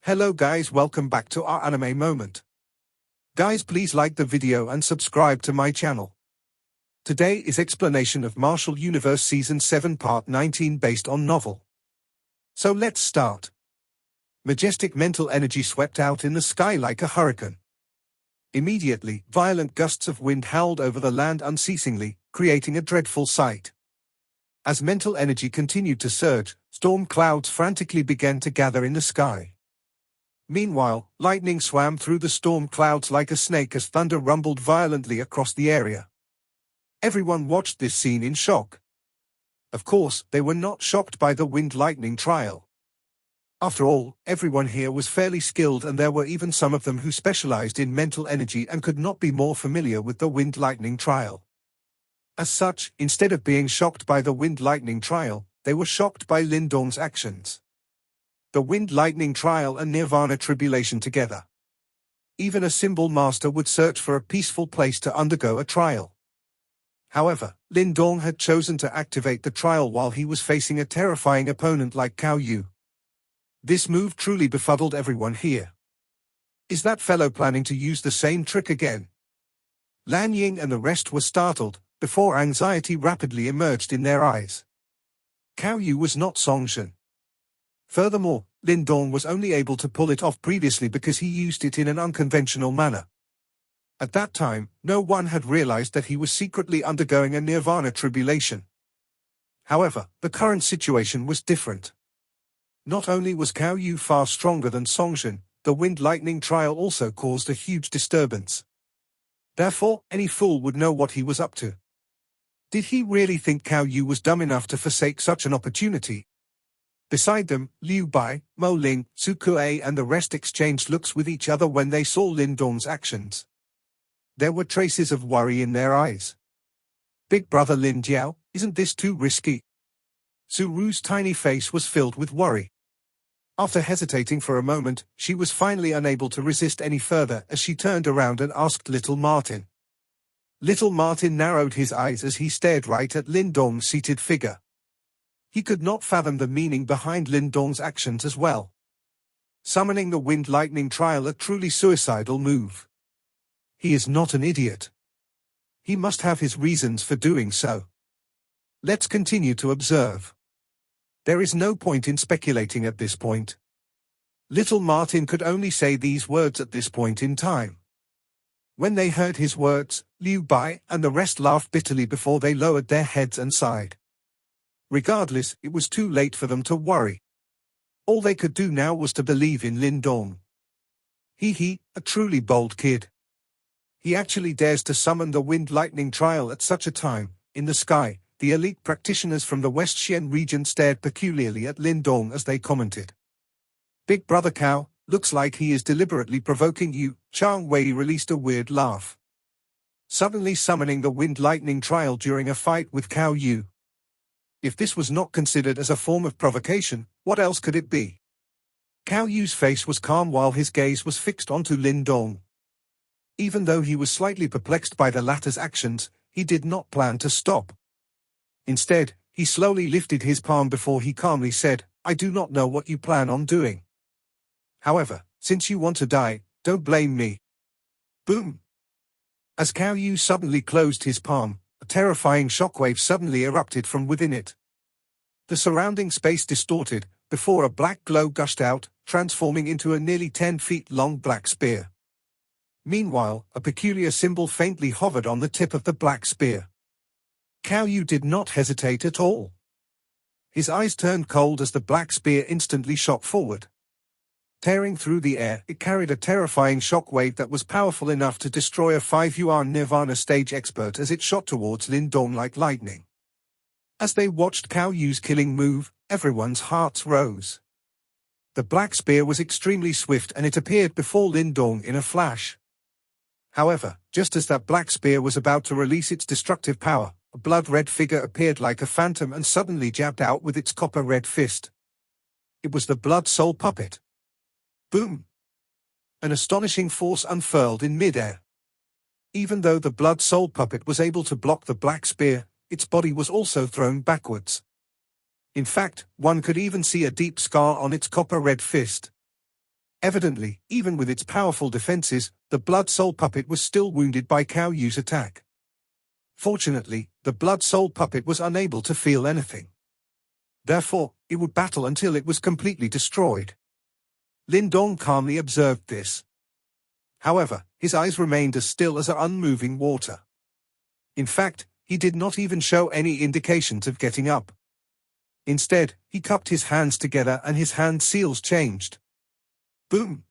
Hello guys, welcome back to our anime moment. Guys, please like the video and subscribe to my channel. Today is explanation of Martial Universe Season 7 Part 19 based on novel. So let's start. Majestic mental energy swept out in the sky like a hurricane. Immediately, violent gusts of wind howled over the land unceasingly, creating a dreadful sight. As mental energy continued to surge, storm clouds frantically began to gather in the sky. Meanwhile, lightning swam through the storm clouds like a snake as thunder rumbled violently across the area. Everyone watched this scene in shock. Of course, they were not shocked by the wind-lightning trial. After all, everyone here was fairly skilled, and there were even some of them who specialized in mental energy and could not be more familiar with the wind-lightning trial. As such, instead of being shocked by the wind-lightning trial, they were shocked by Lindong's actions. The wind-lightning trial and nirvana tribulation together. Even a symbol master would search for a peaceful place to undergo a trial. However, Lindong had chosen to activate the trial while he was facing a terrifying opponent like Cao Yu. This move truly befuddled everyone here. Is that fellow planning to use the same trick again? Lan Ying and the rest were startled, before anxiety rapidly emerged in their eyes. Cao Yu was not Songshan. Furthermore, Lindong was only able to pull it off previously because he used it in an unconventional manner. At that time, no one had realized that he was secretly undergoing a nirvana tribulation. However, the current situation was different. Not only was Cao Yu far stronger than Songshan, the wind-lightning trial also caused a huge disturbance. Therefore, any fool would know what he was up to. Did he really think Cao Yu was dumb enough to forsake such an opportunity? Beside them, Liu Bai, Mo Ling, Su Kuei and the rest exchanged looks with each other when they saw Lindong's actions. There were traces of worry in their eyes. Big brother Lin Jiao, isn't this too risky? Su Ru's tiny face was filled with worry. After hesitating for a moment, she was finally unable to resist any further as she turned around and asked Little Martin. Little Martin narrowed his eyes as he stared right at Lindong's seated figure. He could not fathom the meaning behind Lindong's actions as well. Summoning the wind-lightning trial, a truly suicidal move. He is not an idiot. He must have his reasons for doing so. Let's continue to observe. There is no point in speculating at this point. Little Martin could only say these words at this point in time. When they heard his words, Liu Bai and the rest laughed bitterly before they lowered their heads and sighed. Regardless, it was too late for them to worry. All they could do now was to believe in Lindong. He, a truly bold kid. He actually dares to summon the wind-lightning trial at such a time. In the sky, the elite practitioners from the West Xian region stared peculiarly at Lindong as they commented. Big brother Cao, looks like he is deliberately provoking you. Chang Wei released a weird laugh. Suddenly summoning the wind-lightning trial during a fight with Cao Yu. If this was not considered as a form of provocation, what else could it be? Cao Yu's face was calm while his gaze was fixed onto Lindong. Even though he was slightly perplexed by the latter's actions, he did not plan to stop. Instead, he slowly lifted his palm before he calmly said, "I do not know what you plan on doing. However, since you want to die, don't blame me." Boom! As Cao Yu suddenly closed his palm, a terrifying shockwave suddenly erupted from within it. The surrounding space distorted, before a black glow gushed out, transforming into a nearly 10 feet long black spear. Meanwhile, a peculiar symbol faintly hovered on the tip of the black spear. Cao Yu did not hesitate at all. His eyes turned cold as the black spear instantly shot forward. Tearing through the air, it carried a terrifying shockwave that was powerful enough to destroy a 5-yuan Nirvana stage expert as it shot towards Lindong like lightning. As they watched Cao Yu's killing move, everyone's hearts rose. The black spear was extremely swift and it appeared before Lindong in a flash. However, just as that black spear was about to release its destructive power, a blood-red figure appeared like a phantom and suddenly jabbed out with its copper-red fist. It was the Blood Soul puppet. Boom! An astonishing force unfurled in mid-air. Even though the Blood Soul puppet was able to block the black spear, its body was also thrown backwards. In fact, one could even see a deep scar on its copper-red fist. Evidently, even with its powerful defenses, the Blood Soul puppet was still wounded by Cao Yu's attack. Fortunately, the Blood Soul puppet was unable to feel anything. Therefore, it would battle until it was completely destroyed. Lindong calmly observed this. However, his eyes remained as still as unmoving water. In fact, he did not even show any indications of getting up. Instead, he cupped his hands together and his hand seals changed. Boom!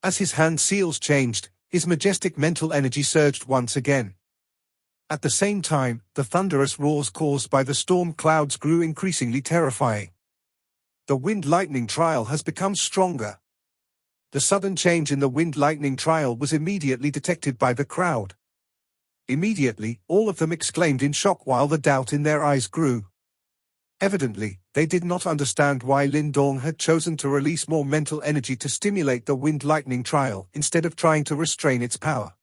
As his hand seals changed, his majestic mental energy surged once again. At the same time, the thunderous roars caused by the storm clouds grew increasingly terrifying. The wind-lightning trial has become stronger. The sudden change in the wind-lightning trial was immediately detected by the crowd. Immediately, all of them exclaimed in shock while the doubt in their eyes grew. Evidently, they did not understand why Lindong had chosen to release more mental energy to stimulate the wind-lightning trial instead of trying to restrain its power.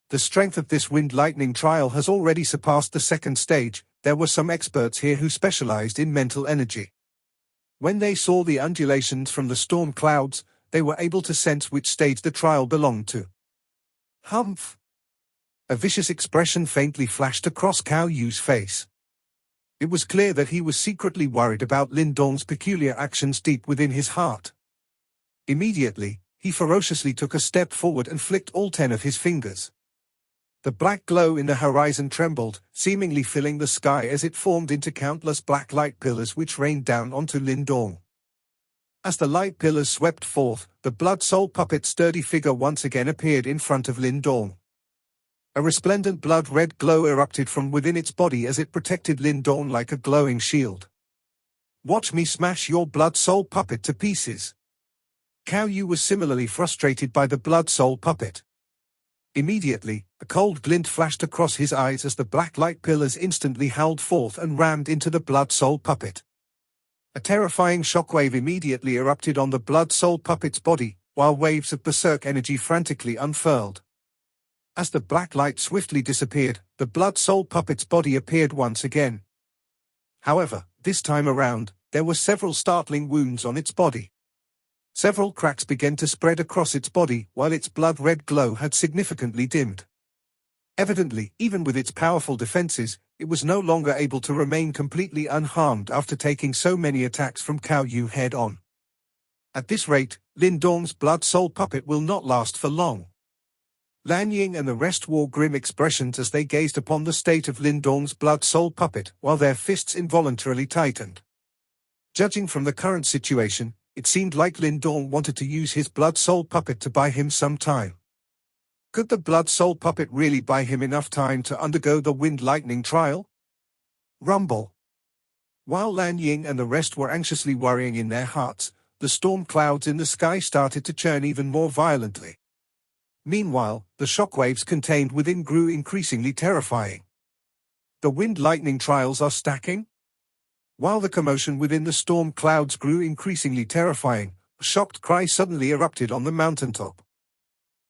The strength of this wind-lightning trial has already surpassed the second stage. There were some experts here who specialized in mental energy. When they saw the undulations from the storm clouds, they were able to sense which stage the trial belonged to. Humph! A vicious expression faintly flashed across Cao Yu's face. It was clear that he was secretly worried about Lindong's peculiar actions deep within his heart. Immediately, he ferociously took a step forward and flicked all 10 of his fingers. The black glow in the horizon trembled, seemingly filling the sky as it formed into countless black light pillars which rained down onto Lindong. As the light pillars swept forth, the Blood Soul puppet's sturdy figure once again appeared in front of Lindong. A resplendent blood-red glow erupted from within its body as it protected Lindong like a glowing shield. "Watch me smash your Blood Soul puppet to pieces." Cao Yu was similarly frustrated by the Blood Soul puppet. Immediately, a cold glint flashed across his eyes as the black light pillars instantly howled forth and rammed into the Blood Soul puppet. A terrifying shockwave immediately erupted on the Blood Soul puppet's body, while waves of berserk energy frantically unfurled. As the black light swiftly disappeared, the Blood Soul puppet's body appeared once again. However, this time around, there were several startling wounds on its body. Several cracks began to spread across its body, while its blood-red glow had significantly dimmed. Evidently, even with its powerful defenses, it was no longer able to remain completely unharmed after taking so many attacks from Cao Yu head-on. At this rate, Lindong's Blood Soul puppet will not last for long. Lan Ying and the rest wore grim expressions as they gazed upon the state of Lindong's Blood Soul puppet, while their fists involuntarily tightened. Judging from the current situation, it seemed like Lindong wanted to use his Blood Soul puppet to buy him some time. Could the Blood Soul puppet really buy him enough time to undergo the wind-lightning trial? Rumble. While Lan Ying and the rest were anxiously worrying in their hearts, the storm clouds in the sky started to churn even more violently. Meanwhile, the shockwaves contained within grew increasingly terrifying. The wind-lightning trials are stacking? While the commotion within the storm clouds grew increasingly terrifying, a shocked cry suddenly erupted on the mountaintop.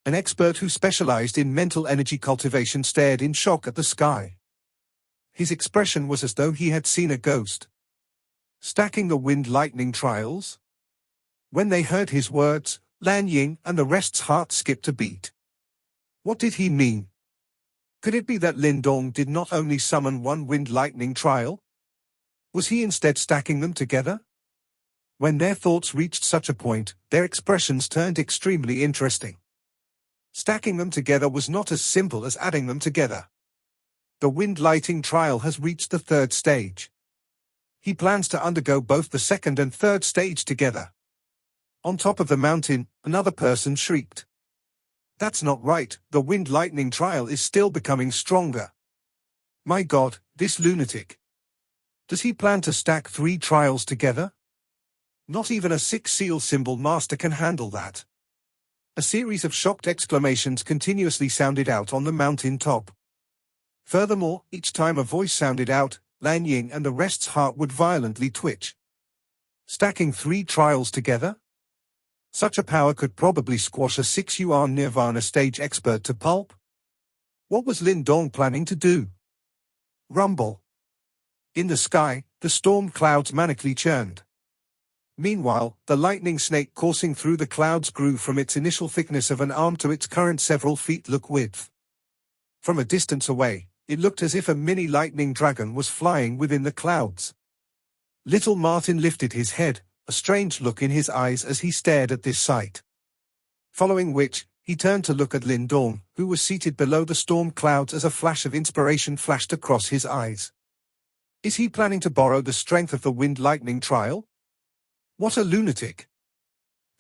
An expert who specialized in mental energy cultivation stared in shock at the sky. His expression was as though he had seen a ghost. Stacking the wind-lightning trials? When they heard his words, Lan Ying and the rest's heart skipped a beat. What did he mean? Could it be that Lindong did not only summon one wind-lightning trial? Was he instead stacking them together? When their thoughts reached such a point, their expressions turned extremely interesting. Stacking them together was not as simple as adding them together. The wind-lightning trial has reached the third stage. He plans to undergo both the second and third stage together. On top of the mountain, another person shrieked. That's not right, the wind-lightning trial is still becoming stronger. My God, this lunatic. Does he plan to stack 3 trials together? Not even a 6-seal symbol master can handle that. A series of shocked exclamations continuously sounded out on the mountain top. Furthermore, each time a voice sounded out, Lan Ying and the rest's heart would violently twitch. Stacking 3 trials together? Such a power could probably squash a 6-yuan Nirvana stage expert to pulp. What was Lindong planning to do? Rumble. In the sky, the storm clouds manically churned. Meanwhile, the lightning snake coursing through the clouds grew from its initial thickness of an arm to its current several feet look width. From a distance away, it looked as if a mini lightning dragon was flying within the clouds. Little Martin lifted his head, a strange look in his eyes as he stared at this sight. Following which, he turned to look at Lindong, who was seated below the storm clouds as a flash of inspiration flashed across his eyes. Is he planning to borrow the strength of the wind lightning trial? What a lunatic!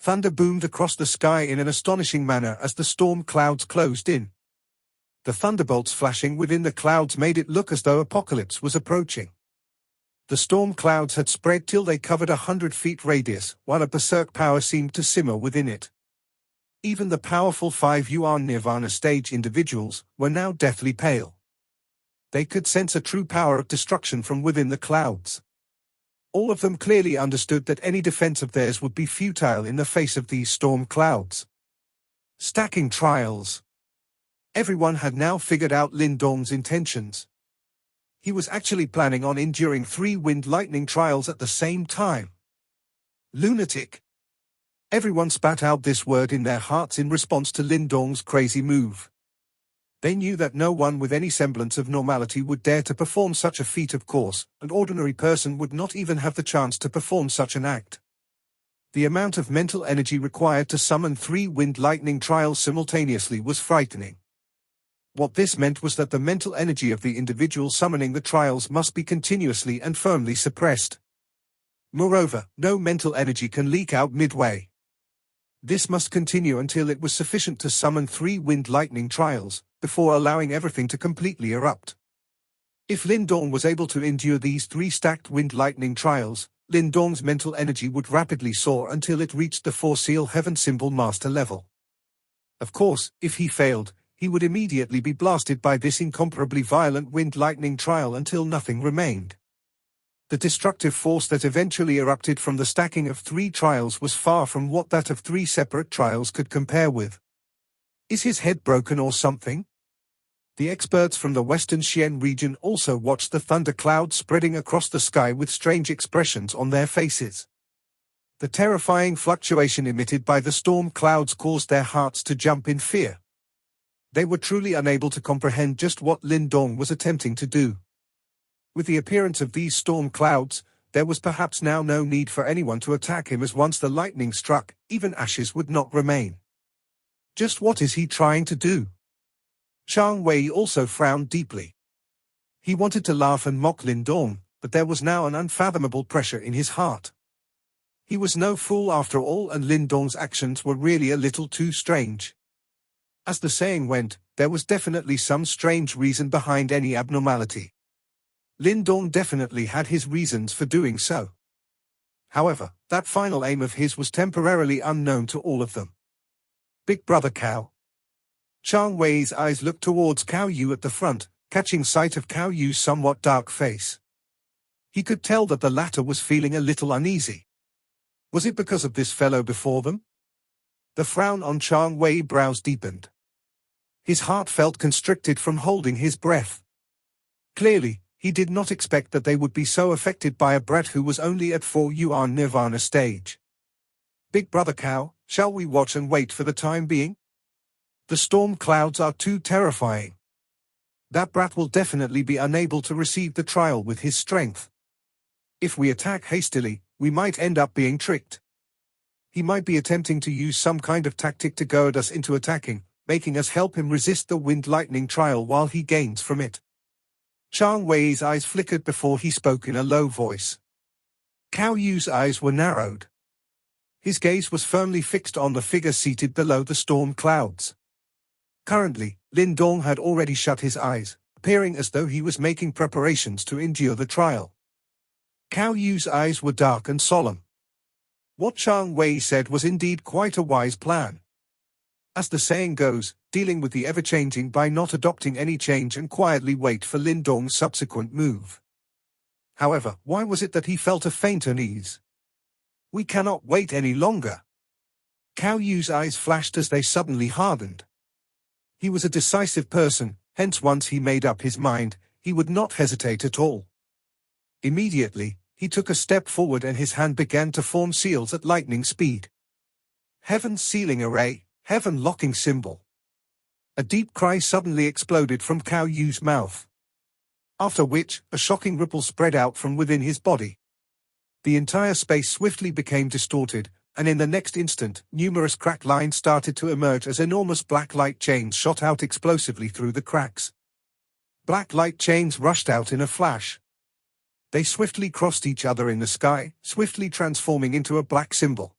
Thunder boomed across the sky in an astonishing manner as the storm clouds closed in. The thunderbolts flashing within the clouds made it look as though apocalypse was approaching. The storm clouds had spread till they covered 100 feet radius, while a berserk power seemed to simmer within it. Even the powerful 5 Yuan Nirvana stage individuals were now deathly pale. They could sense a true power of destruction from within the clouds. All of them clearly understood that any defense of theirs would be futile in the face of these storm clouds. Stacking trials. Everyone had now figured out Lindong's intentions. He was actually planning on enduring 3 wind lightning trials at the same time. Lunatic. Everyone spat out this word in their hearts in response to Lindong's crazy move. They knew that no one with any semblance of normality would dare to perform such a feat. Of course, an ordinary person would not even have the chance to perform such an act. The amount of mental energy required to summon 3 wind lightning trials simultaneously was frightening. What this meant was that the mental energy of the individual summoning the trials must be continuously and firmly suppressed. Moreover, no mental energy can leak out midway. This must continue until it was sufficient to summon 3 wind lightning trials, before allowing everything to completely erupt. If Lindong was able to endure these 3 stacked wind lightning trials, Lindong's mental energy would rapidly soar until it reached the 4 Seal Heaven symbol master level. Of course, if he failed, he would immediately be blasted by this incomparably violent wind lightning trial until nothing remained. The destructive force that eventually erupted from the stacking of 3 trials was far from what that of 3 separate trials could compare with. Is his head broken or something? The experts from the Western Xian region also watched the thunder clouds spreading across the sky with strange expressions on their faces. The terrifying fluctuation emitted by the storm clouds caused their hearts to jump in fear. They were truly unable to comprehend just what Lindong was attempting to do. With the appearance of these storm clouds, there was perhaps now no need for anyone to attack him, as once the lightning struck, even ashes would not remain. Just what is he trying to do? Zhang Wei also frowned deeply. He wanted to laugh and mock Lindong, but there was now an unfathomable pressure in his heart. He was no fool after all, and Lindong's actions were really a little too strange. As the saying went, there was definitely some strange reason behind any abnormality. Lindong definitely had his reasons for doing so. However, that final aim of his was temporarily unknown to all of them. Big Brother Cao. Zhang Wei's eyes looked towards Cao Yu at the front, catching sight of Cao Yu's somewhat dark face. He could tell that the latter was feeling a little uneasy. Was it because of this fellow before them? The frown on Zhang Wei's brows deepened. His heart felt constricted from holding his breath. Clearly, he did not expect that they would be so affected by a brat who was only at 4 Yuan Nirvana stage. Big Brother Cao, shall we watch and wait for the time being? The storm clouds are too terrifying. That brat will definitely be unable to receive the trial with his strength. If we attack hastily, we might end up being tricked. He might be attempting to use some kind of tactic to goad us into attacking, making us help him resist the wind lightning trial while he gains from it. Zhang Wei's eyes flickered before he spoke in a low voice. Cao Yu's eyes were narrowed. His gaze was firmly fixed on the figure seated below the storm clouds. Currently, Lindong had already shut his eyes, appearing as though he was making preparations to endure the trial. Cao Yu's eyes were dark and solemn. What Zhang Wei said was indeed quite a wise plan. As the saying goes, dealing with the ever-changing by not adopting any change and quietly wait for Lindong's subsequent move. However, why was it that he felt a faint unease? We cannot wait any longer. Cao Yu's eyes flashed as they suddenly hardened. He was a decisive person, hence once he made up his mind, he would not hesitate at all. Immediately, he took a step forward and his hand began to form seals at lightning speed. Heaven's sealing array, heaven locking symbol. A deep cry suddenly exploded from Cao Yu's mouth. After which, a shocking ripple spread out from within his body. The entire space swiftly became distorted, and in the next instant, numerous crack lines started to emerge as enormous black light chains shot out explosively through the cracks. Black light chains rushed out in a flash. They swiftly crossed each other in the sky, swiftly transforming into a black symbol.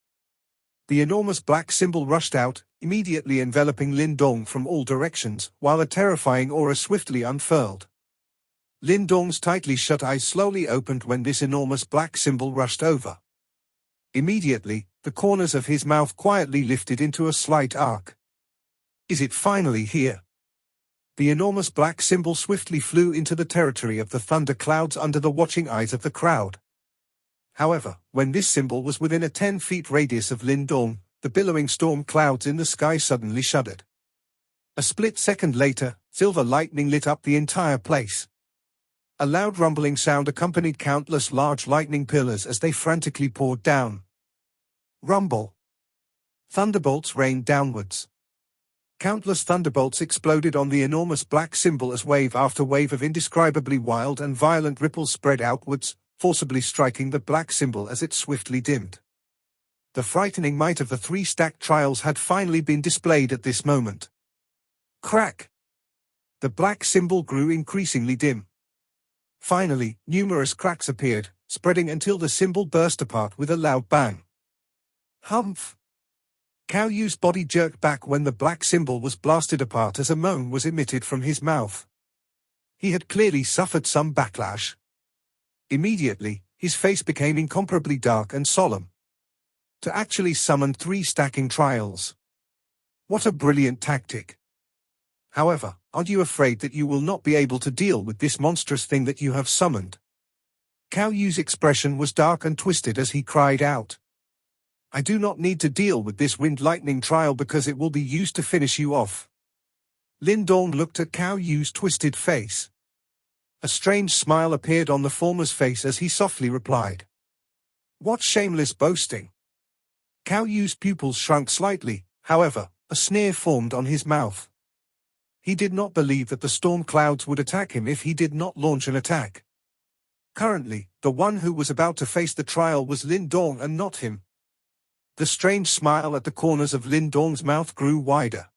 The enormous black symbol rushed out, immediately enveloping Lindong from all directions, while a terrifying aura swiftly unfurled. Lindong's tightly shut eyes slowly opened when this enormous black symbol rushed over. Immediately, the corners of his mouth quietly lifted into a slight arc. Is it finally here? The enormous black symbol swiftly flew into the territory of the thunder clouds under the watching eyes of the crowd. However, when this symbol was within a 10-foot radius of Lindong, the billowing storm clouds in the sky suddenly shuddered. A split second later, silver lightning lit up the entire place. A loud rumbling sound accompanied countless large lightning pillars as they frantically poured down. Rumble. Thunderbolts rained downwards. Countless thunderbolts exploded on the enormous black symbol as wave after wave of indescribably wild and violent ripples spread outwards, forcibly striking the black symbol as it swiftly dimmed. The frightening might of the three stacked trials had finally been displayed at this moment. Crack! The black symbol grew increasingly dim. Finally, numerous cracks appeared, spreading until the symbol burst apart with a loud bang. Humph! Cao Yu's body jerked back when the black symbol was blasted apart as a moan was emitted from his mouth. He had clearly suffered some backlash. Immediately, his face became incomparably dark and solemn. To actually summon 3 stacking trials. What a brilliant tactic. However, aren't you afraid that you will not be able to deal with this monstrous thing that you have summoned? Cao Yu's expression was dark and twisted as he cried out. I do not need to deal with this wind lightning trial because it will be used to finish you off. Lindong looked at Cao Yu's twisted face. A strange smile appeared on the former's face as he softly replied. What shameless boasting! Cao Yu's pupils shrunk slightly, however, a sneer formed on his mouth. He did not believe that the storm clouds would attack him if he did not launch an attack. Currently, the one who was about to face the trial was Lindong and not him. The strange smile at the corners of Lindong's mouth grew wider.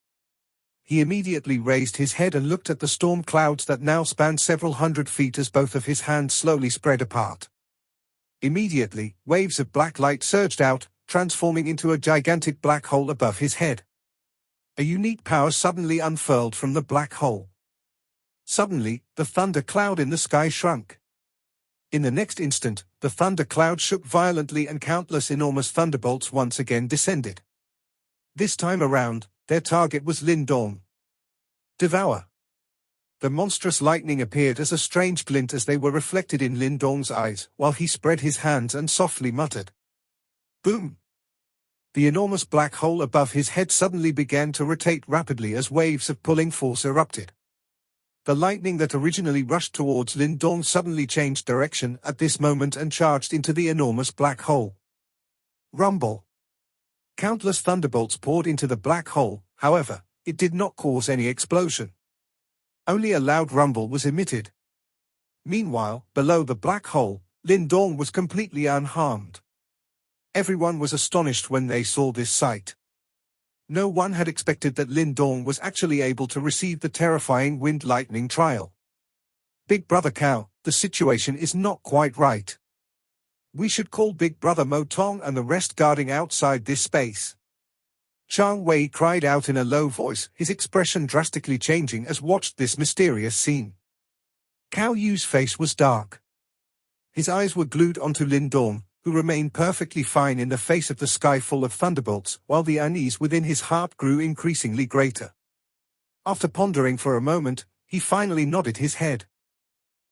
He immediately raised his head and looked at the storm clouds that now spanned several hundred feet as both of his hands slowly spread apart. Immediately, waves of black light surged out, transforming into a gigantic black hole above his head. A unique power suddenly unfurled from the black hole. Suddenly, the thunder cloud in the sky shrunk. In the next instant, the thunder cloud shook violently and countless enormous thunderbolts once again descended. This time around, their target was Lindong. Devour. The monstrous lightning appeared as a strange glint as they were reflected in Lindong's eyes, while he spread his hands and softly muttered. Boom! The enormous black hole above his head suddenly began to rotate rapidly as waves of pulling force erupted. The lightning that originally rushed towards Lindong suddenly changed direction at this moment and charged into the enormous black hole. Rumble. Countless thunderbolts poured into the black hole, however, it did not cause any explosion. Only a loud rumble was emitted. Meanwhile, below the black hole, Lindong was completely unharmed. Everyone was astonished when they saw this sight. No one had expected that Lindong was actually able to receive the terrifying wind lightning trial. Big Brother Cao, the situation is not quite right. We should call Big Brother Mo Tong and the rest guarding outside this space. Chang Wei cried out in a low voice, his expression drastically changing as watched this mysterious scene. Cao Yu's face was dark. His eyes were glued onto Lindong, who remained perfectly fine in the face of the sky full of thunderbolts, while the unease within his heart grew increasingly greater. After pondering for a moment, he finally nodded his head.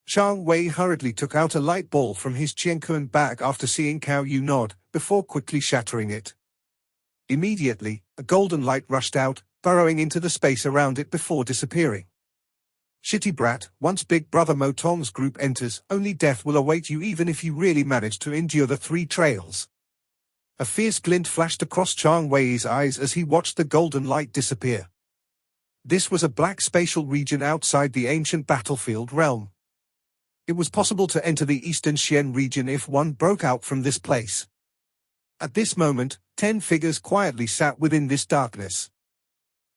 Chang Wei hurriedly took out a light ball from his Qiankun bag after seeing Cao Yu nod, before quickly shattering it. Immediately, a golden light rushed out, burrowing into the space around it before disappearing. Shitty brat, once Big Brother Motong's group enters, only death will await you even if you really manage to endure the 3 trails. A fierce glint flashed across Chang Wei's eyes as he watched the golden light disappear. This was a black spatial region outside the ancient battlefield realm. It was possible to enter the Eastern Xian region if one broke out from this place. At this moment, 10 figures quietly sat within this darkness.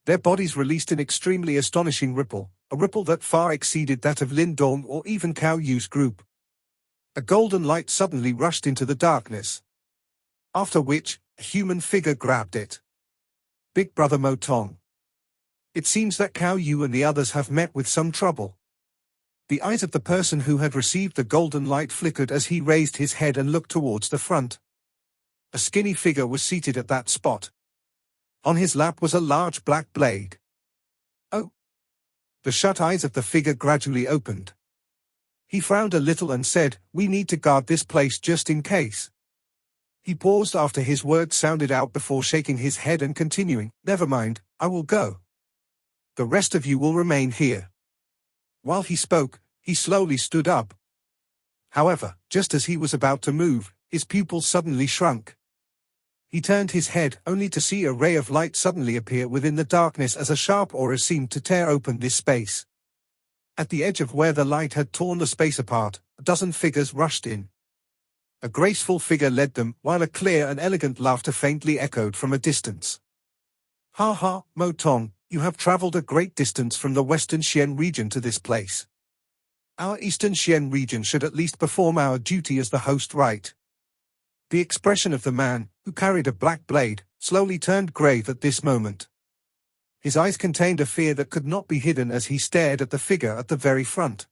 Their bodies released an extremely astonishing ripple, a ripple that far exceeded that of Lindong or even Cao Yu's group. A golden light suddenly rushed into the darkness. After which, a human figure grabbed it. Big Brother Motong. It seems that Cao Yu and the others have met with some trouble. The eyes of the person who had received the golden light flickered as he raised his head and looked towards the front. A skinny figure was seated at that spot. On his lap was a large black blade. Oh! The shut eyes of the figure gradually opened. He frowned a little and said, "We need to guard this place just in case." He paused after his words sounded out before shaking his head and continuing, "Never mind, I will go. The rest of you will remain here." While he spoke, he slowly stood up. However, just as he was about to move, his pupils suddenly shrunk. He turned his head only to see a ray of light suddenly appear within the darkness as a sharp aura seemed to tear open this space. At the edge of where the light had torn the space apart, a dozen figures rushed in. A graceful figure led them, while a clear and elegant laughter faintly echoed from a distance. "Ha ha, Motong, you have traveled a great distance from the Western Xian region to this place. Our Eastern Xian region should at least perform our duty as the host right." The expression of the man, who carried a black blade, slowly turned grave at this moment. His eyes contained a fear that could not be hidden as he stared at the figure at the very front.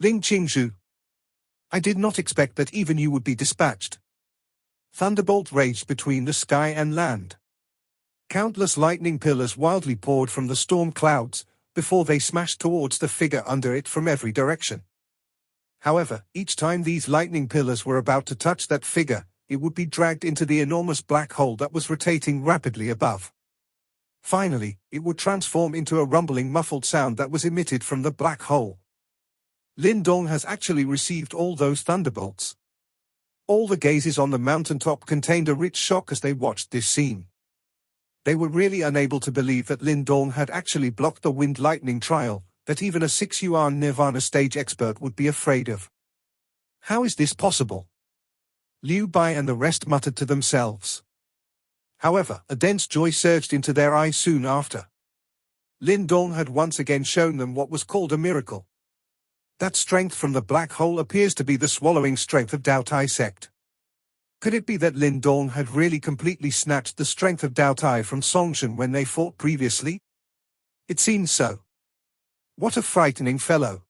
"Ling Qingzhu. I did not expect that even you would be dispatched." Thunderbolt raged between the sky and land. Countless lightning pillars wildly poured from the storm clouds, before they smashed towards the figure under it from every direction. However, each time these lightning pillars were about to touch that figure, it would be dragged into the enormous black hole that was rotating rapidly above. Finally, it would transform into a rumbling muffled sound that was emitted from the black hole. Lindong has actually received all those thunderbolts. All the gazes on the mountaintop contained a rich shock as they watched this scene. They were really unable to believe that Lindong had actually blocked the wind lightning trial, that even a 6-yuan Nirvana stage expert would be afraid of. How is this possible? Liu Bai and the rest muttered to themselves. However, a dense joy surged into their eyes soon after. Lindong had once again shown them what was called a miracle. That strength from the black hole appears to be the swallowing strength of Dao Tai sect. Could it be that Lindong had really completely snatched the strength of Dao Tai from Songshan when they fought previously? It seems so. What a frightening fellow.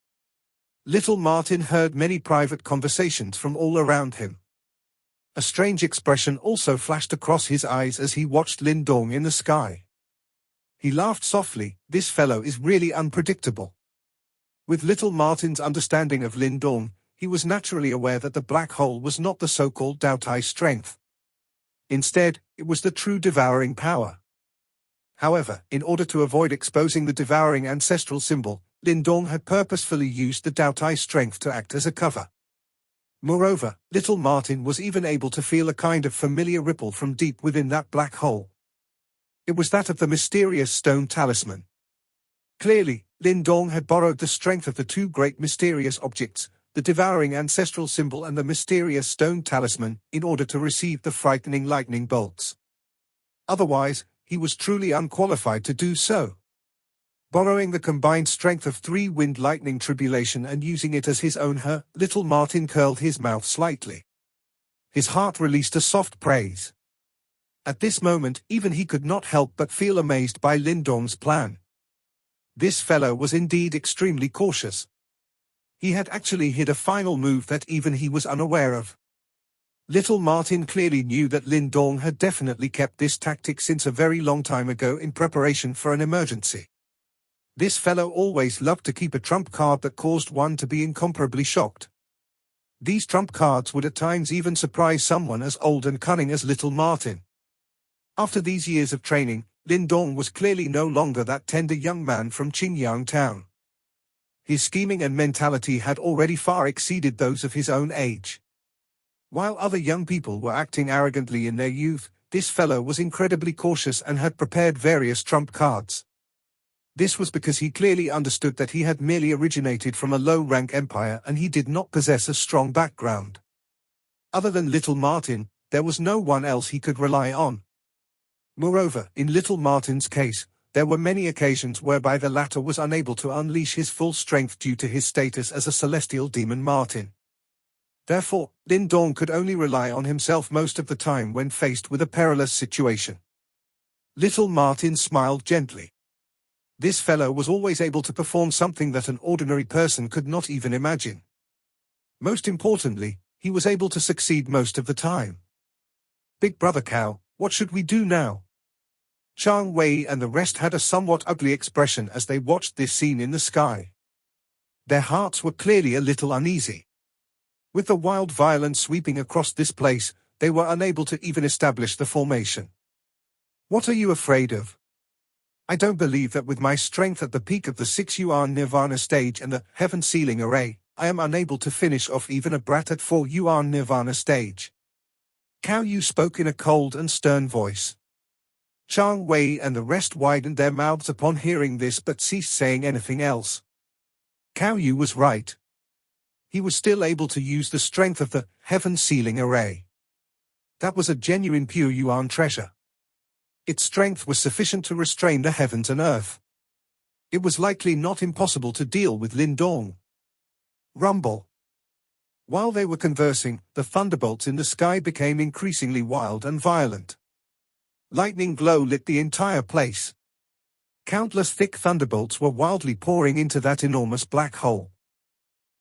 Little Martin heard many private conversations from all around him. A strange expression also flashed across his eyes as he watched Lindong in the sky. He laughed softly. This fellow is really unpredictable. With little Martin's understanding of Lindong, he was naturally aware that the black hole was not the so-called Dao Tai strength. Instead, it was the true devouring power. However, in order to avoid exposing the devouring ancestral symbol, Lindong had purposefully used the Dao Tai strength to act as a cover. Moreover, little Martin was even able to feel a kind of familiar ripple from deep within that black hole. It was that of the mysterious stone talisman. Clearly, Lindong had borrowed the strength of the two great mysterious objects, the devouring ancestral symbol and the mysterious stone talisman, in order to receive the frightening lightning bolts. Otherwise, he was truly unqualified to do so. Borrowing the combined strength of 3 wind lightning tribulation and using it as his own, little Martin curled his mouth slightly. His heart released a soft praise. At this moment, even he could not help but feel amazed by Lindong's plan. This fellow was indeed extremely cautious. He had actually hid a final move that even he was unaware of. Little Martin clearly knew that Lindong had definitely kept this tactic since a very long time ago in preparation for an emergency. This fellow always loved to keep a trump card that caused one to be incomparably shocked. These trump cards would at times even surprise someone as old and cunning as little Martin. After these years of training, Lindong was clearly no longer that tender young man from Qingyang town. His scheming and mentality had already far exceeded those of his own age. While other young people were acting arrogantly in their youth, this fellow was incredibly cautious and had prepared various trump cards. This was because he clearly understood that he had merely originated from a low-rank empire and he did not possess a strong background. Other than little Martin, there was no one else he could rely on. Moreover, in little Martin's case, there were many occasions whereby the latter was unable to unleash his full strength due to his status as a celestial demon Martin. Therefore, Lindong could only rely on himself most of the time when faced with a perilous situation. Little Martin smiled gently. This fellow was always able to perform something that an ordinary person could not even imagine. Most importantly, he was able to succeed most of the time. Big Brother Cao, what should we do now? Chang Wei and the rest had a somewhat ugly expression as they watched this scene in the sky. Their hearts were clearly a little uneasy. With the wild violence sweeping across this place, they were unable to even establish the formation. What are you afraid of? I don't believe that with my strength at the peak of the 6-yuan Nirvana stage and the heaven sealing array, I am unable to finish off even a brat at 4-yuan Nirvana stage. Cao Yu spoke in a cold and stern voice. Chang Wei and the rest widened their mouths upon hearing this but ceased saying anything else. Cao Yu was right. He was still able to use the strength of the heaven sealing array. That was a genuine pure yuan treasure. Its strength was sufficient to restrain the heavens and earth. It was likely not impossible to deal with Lindong. Rumble. While they were conversing, the thunderbolts in the sky became increasingly wild and violent. Lightning glow lit the entire place. Countless thick thunderbolts were wildly pouring into that enormous black hole.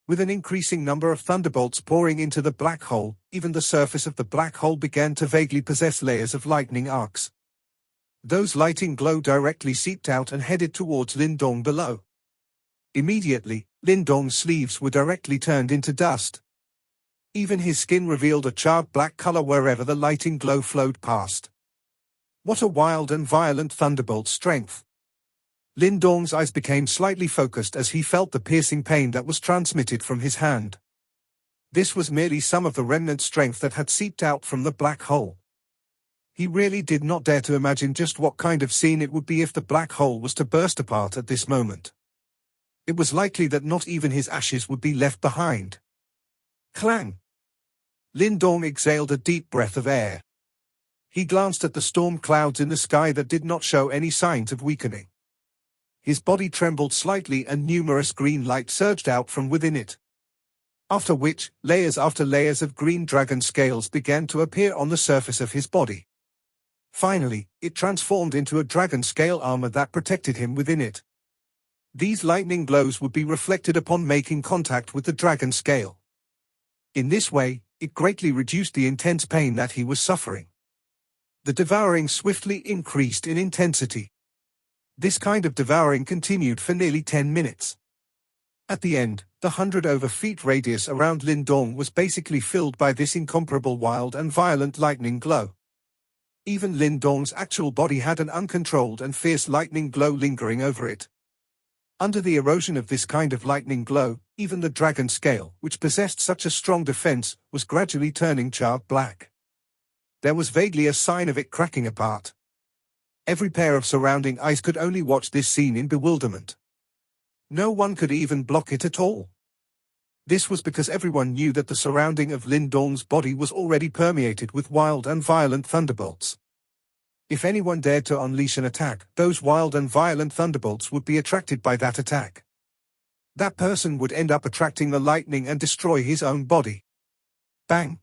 With an increasing number of thunderbolts pouring into the black hole, even the surface of the black hole began to vaguely possess layers of lightning arcs. Those lightning glow directly seeped out and headed towards Lindong below. Immediately, Lindong's sleeves were directly turned into dust. Even his skin revealed a charred black color wherever the lightning glow flowed past. What a wild and violent thunderbolt strength! Lindong's eyes became slightly focused as he felt the piercing pain that was transmitted from his hand. This was merely some of the remnant strength that had seeped out from the black hole. He really did not dare to imagine just what kind of scene it would be if the black hole was to burst apart at this moment. It was likely that not even his ashes would be left behind. Clang! Lindong exhaled a deep breath of air. He glanced at the storm clouds in the sky that did not show any signs of weakening. His body trembled slightly and numerous green light surged out from within it. After which, layers after layers of green dragon scales began to appear on the surface of his body. Finally, it transformed into a dragon scale armor that protected him within it. These lightning glows would be reflected upon making contact with the dragon scale. In this way, it greatly reduced the intense pain that he was suffering. The devouring swiftly increased in intensity. This kind of devouring continued for nearly 10 minutes. At the end, the 100-over-feet radius around Lindong was basically filled by this incomparable wild and violent lightning glow. Even Lindong's actual body had an uncontrolled and fierce lightning glow lingering over it. Under the erosion of this kind of lightning glow, even the dragon scale, which possessed such a strong defense, was gradually turning charred black. There was vaguely a sign of it cracking apart. Every pair of surrounding eyes could only watch this scene in bewilderment. No one could even block it at all. This was because everyone knew that the surrounding of Lindong's body was already permeated with wild and violent thunderbolts. If anyone dared to unleash an attack, those wild and violent thunderbolts would be attracted by that attack. That person would end up attracting the lightning and destroy his own body. Bang!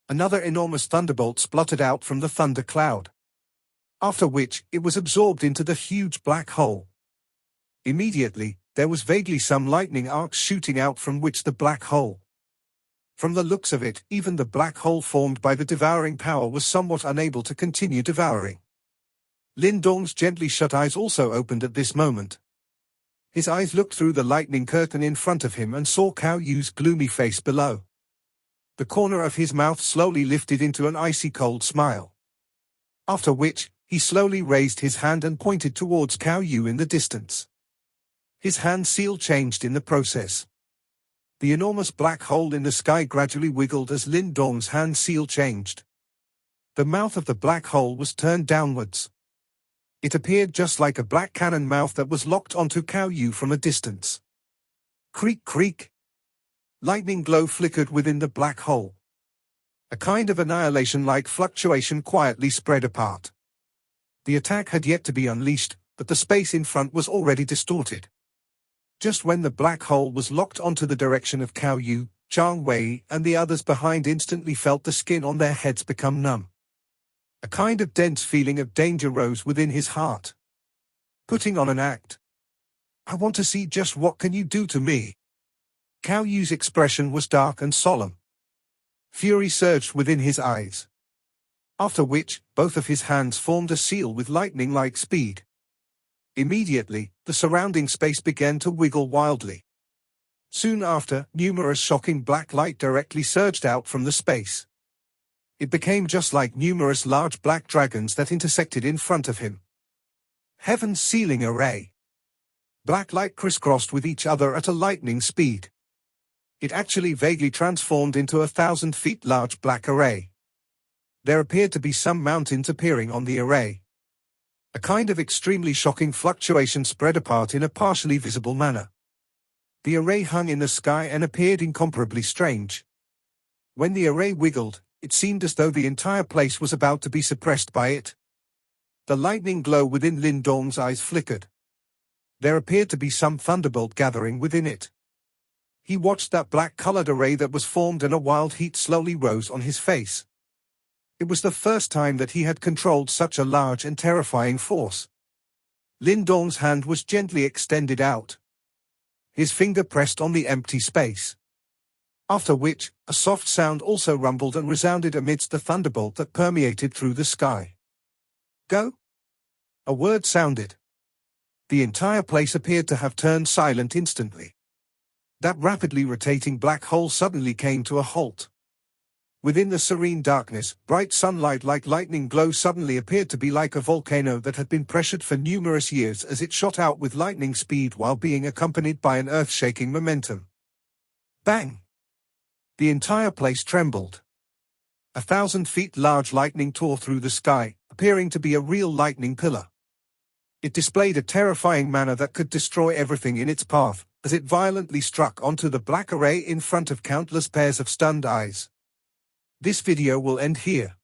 Another enormous thunderbolt spluttered out from the thunder cloud. After which, it was absorbed into the huge black hole. Immediately, there was vaguely some lightning arcs shooting out from the black hole. From the looks of it, even the black hole formed by the devouring power was somewhat unable to continue devouring. Lindong's gently shut eyes also opened at this moment. His eyes looked through the lightning curtain in front of him and saw Cao Yu's gloomy face below. The corner of his mouth slowly lifted into an icy cold smile. After which, he slowly raised his hand and pointed towards Cao Yu in the distance. His hand seal changed in the process. The enormous black hole in the sky gradually wiggled as Lindong's hand seal changed. The mouth of the black hole was turned downwards. It appeared just like a black cannon mouth that was locked onto Cao Yu from a distance. Creak creak. Lightning glow flickered within the black hole. A kind of annihilation-like fluctuation quietly spread apart. The attack had yet to be unleashed, but the space in front was already distorted. Just when the black hole was locked onto the direction of Cao Yu, Zhang Wei and the others behind instantly felt the skin on their heads become numb. A kind of dense feeling of danger rose within his heart. Putting on an act. I want to see just what can you do to me. Cao Yu's expression was dark and solemn. Fury surged within his eyes. After which, both of his hands formed a seal with lightning-like speed. Immediately, the surrounding space began to wiggle wildly. Soon after, numerous shocking black light directly surged out from the space. It became just like numerous large black dragons that intersected in front of him. Heaven's sealing array. Black light crisscrossed with each other at a lightning speed. It actually vaguely transformed into 1,000 feet large black array. There appeared to be some mountains appearing on the array. A kind of extremely shocking fluctuation spread apart in a partially visible manner. The array hung in the sky and appeared incomparably strange. When the array wiggled, it seemed as though the entire place was about to be suppressed by it. The lightning glow within Lindong's eyes flickered. There appeared to be some thunderbolt gathering within it. He watched that black-colored array that was formed and a wild heat slowly rose on his face. It was the first time that he had controlled such a large and terrifying force. Lindong's hand was gently extended out. His finger pressed on the empty space. After which, a soft sound also rumbled and resounded amidst the thunderbolt that permeated through the sky. Go? A word sounded. The entire place appeared to have turned silent instantly. That rapidly rotating black hole suddenly came to a halt. Within the serene darkness, bright sunlight like lightning glow suddenly appeared to be like a volcano that had been pressured for numerous years as it shot out with lightning speed while being accompanied by an earth-shaking momentum. Bang! The entire place trembled. 1,000 feet large lightning tore through the sky, appearing to be a real lightning pillar. It displayed a terrifying manner that could destroy everything in its path, as it violently struck onto the black array in front of countless pairs of stunned eyes. This video will end here.